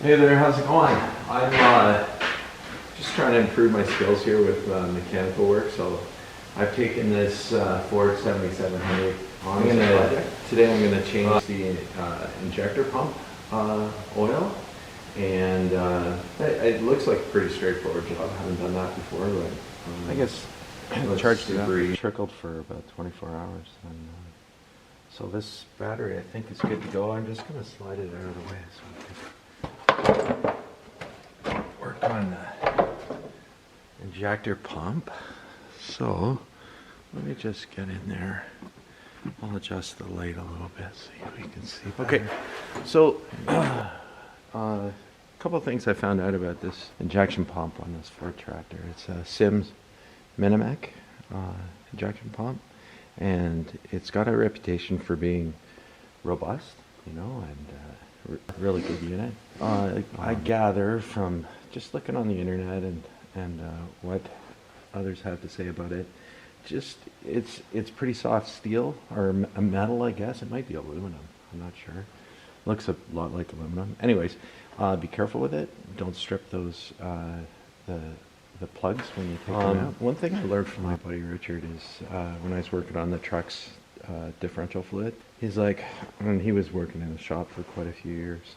Hey there, how's it going? I'm just trying to improve my skills here with mechanical work, so I've taken this Ford 7700 on. Today I'm going to change the injector pump oil, and it looks like a pretty straightforward job. I haven't done that before, but I guess the charge trickled for about 24 hours. And, so this battery I think is good to go. I'm just going to slide it out of the way so we can work on the injector pump. So let me just get in there. I'll adjust the light a little bit so we can see better. Okay, so a couple of things I found out about this injection pump on this Ford tractor. It's a Sims Minimec injection pump, and it's got a reputation for being robust, you know, and really good unit. I gather from just looking on the internet and what others have to say about it, just it's pretty soft steel or a metal, I guess. It might be aluminum, I'm not sure. Looks a lot like aluminum. Anyways, be careful with it. Don't strip those the plugs when you take them out. One thing I learned from my buddy Richard is when I was working on the truck's differential fluid, he's like, and he was working in the shop for quite a few years,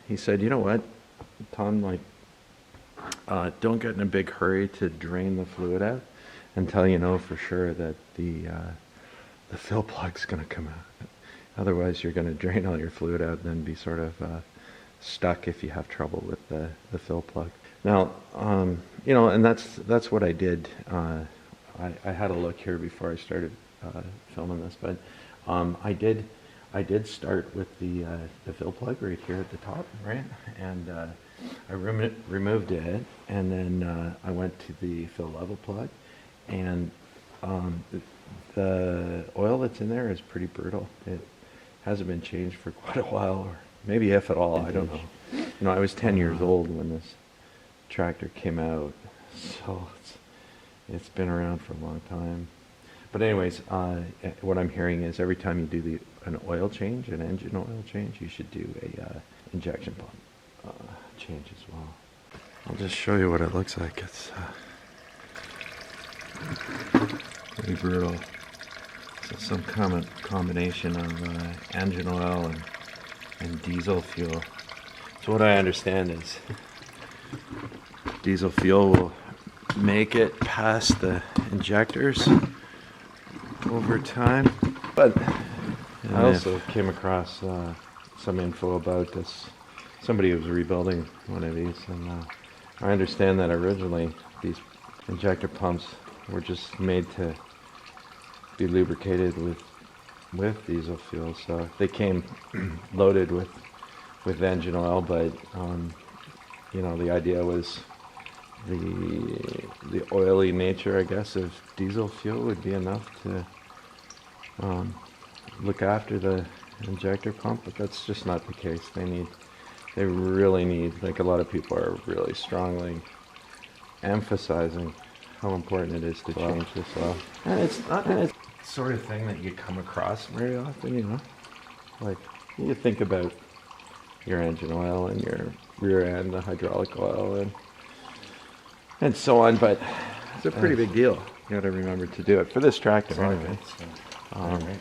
he said, you know what, Tom, like, don't get in a big hurry to drain the fluid out until you know for sure that the fill plug's going to come out. Otherwise you're going to drain all your fluid out and then be sort of stuck if you have trouble with the fill plug. Now, you know, and that's what I did. I had a look here before I started filming this, but I did start with the fill plug right here at the top, right? And I removed it, and then I went to the fill level plug, and the oil that's in there is pretty brittle. It hasn't been changed for quite a while, or maybe if at all, I don't know. You know, I was 10 years old when this tractor came out, so it's been around for a long time. But anyways, what I'm hearing is every time you do an oil change, an engine oil change, you should do a injection pump change as well. I'll just show you what it looks like. It's pretty brutal. So some combination of engine oil and diesel fuel. So what I understand is diesel fuel will make it past the injectors over time. But I also came across some info about this. Somebody was rebuilding one of these, and I understand that originally these injector pumps were just made to be lubricated with diesel fuel. So they came loaded with engine oil, but you know, the idea was the oily nature, I guess, of diesel fuel would be enough to look after the injector pump, but that's just not the case. They really need, like a lot of people are really strongly emphasizing how important it is to change this oil. And it's not the sort of thing that you come across very often, you know. Like, you think about your engine oil and your rear end, the hydraulic oil, and so on, but it's a pretty big deal. You gotta remember to do it for this tractor anyway. So, all right.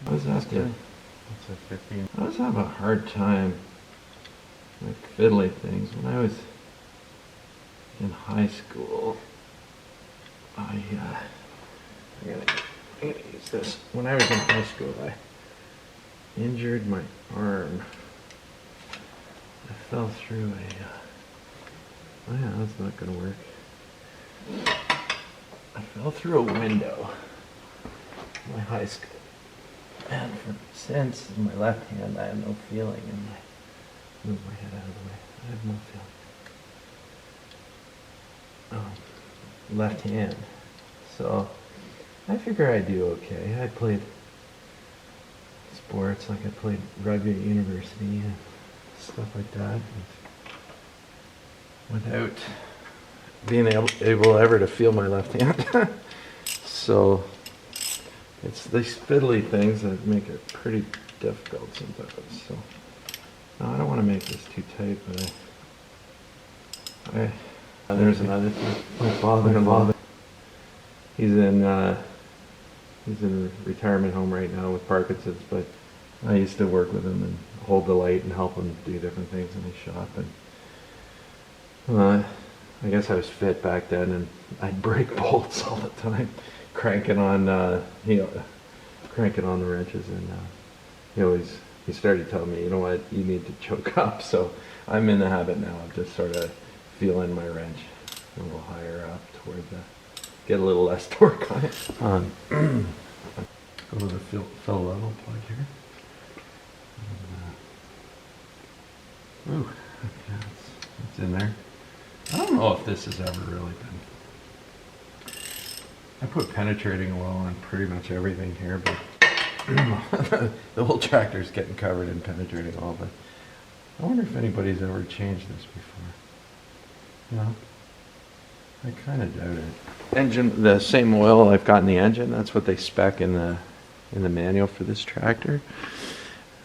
I was having a hard time with fiddly things when I was in high school. I gotta use this. When I was in high school, I injured my arm. I fell through oh yeah, that's not gonna work. I fell through a window in my high school. And since in my left hand, I have no feeling in move my head out of the way. I have no feeling. Left hand. So I figure I do okay. I played sports, like I played rugby at university and stuff like that, without being able ever to feel my left hand. So it's these fiddly things that make it pretty difficult sometimes. So no, I don't want to make this too tight, but there's another thing. My father-in-law. He's in a retirement home right now with Parkinson's, but I used to work with him and hold the light and help him do different things in his shop. And I guess I was fit back then, and I'd break bolts all the time, cranking on the wrenches. And he started telling me, you know what, you need to choke up. So I'm in the habit now of just sort of feeling my wrench a little higher up toward get a little less torque on it. Go to the fill level plug here. Ooh, yeah, it's in there. I don't know if this has ever really been. I put penetrating oil on pretty much everything here, but the whole tractor's getting covered in penetrating oil. But I wonder if anybody's ever changed this before. No, I kind of doubt it. Engine, the same oil I've got in the engine. That's what they spec in the manual for this tractor.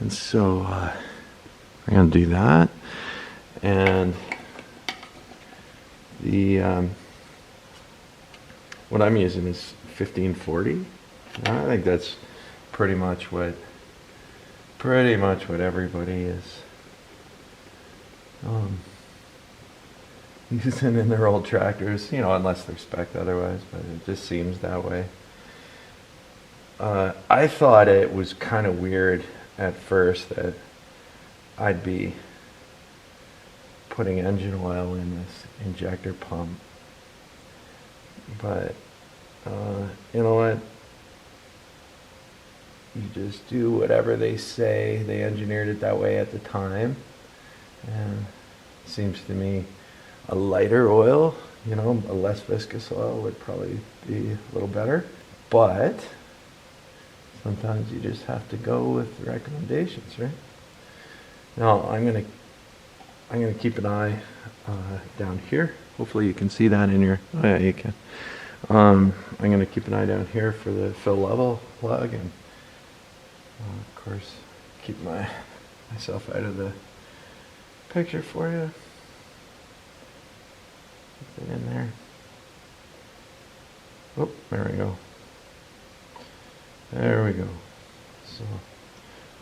And so I'm gonna do that. And the what I'm using is 1540. I think that's pretty much what everybody is using in their old tractors, you know, unless they're spec'd otherwise, but it just seems that way. I thought it was kind of weird at first that I'd be putting engine oil in this injector pump, but you know what, you just do whatever they say. They engineered it that way at the time, and it seems to me a lighter oil, you know, a less viscous oil would probably be a little better, but sometimes you just have to go with the recommendations, right? Now I'm gonna keep an eye down here. Hopefully you can see that in your. Oh yeah, you can. I'm gonna keep an eye down here for the fill level plug, and of course keep myself out of the picture for you. Put it in there. Oh, there we go. There we go. So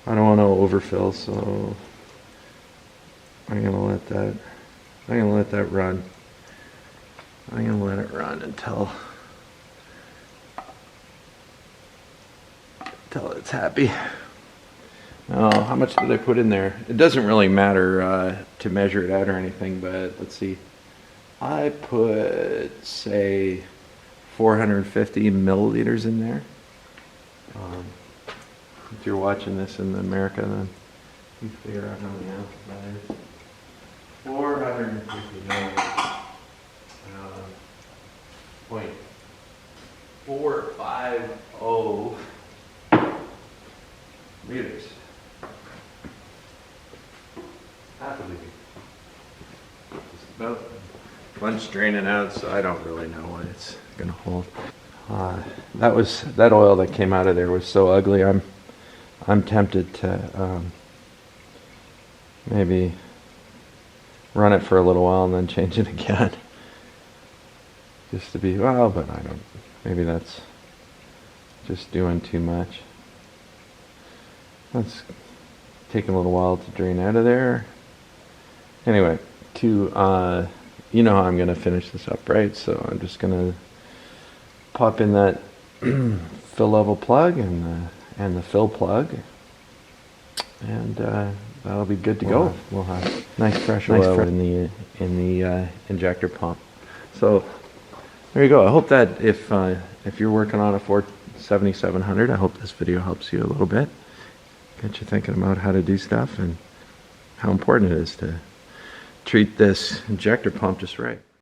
I don't want to overfill, so I'm gonna let that run. I'm gonna let it run until it's happy. Now, how much did I put in there? It doesn't really matter to measure it out or anything, but let's see. I put, say, 450 milliliters in there. If you're watching this in America, then you figure out how many ounces that is. 450 milliliters. 0.450 liters. Half a liter. Just about. One's draining out, so I don't really know what it's gonna hold. That oil that came out of there was so ugly. I'm tempted to maybe run it for a little while and then change it again, just to be well. But I don't. Maybe that's just doing too much. That's taking a little while to drain out of there. Anyway, you know how I'm gonna finish this up, right? So I'm just gonna pop in that fill level plug and the fill plug, and that'll be good to go. We'll have nice fresh oil in the injector pump. So there you go. I hope that if you're working on a Ford 7700, I hope this video helps you a little bit, get you thinking about how to do stuff and how important it is to treat this injector pump just right.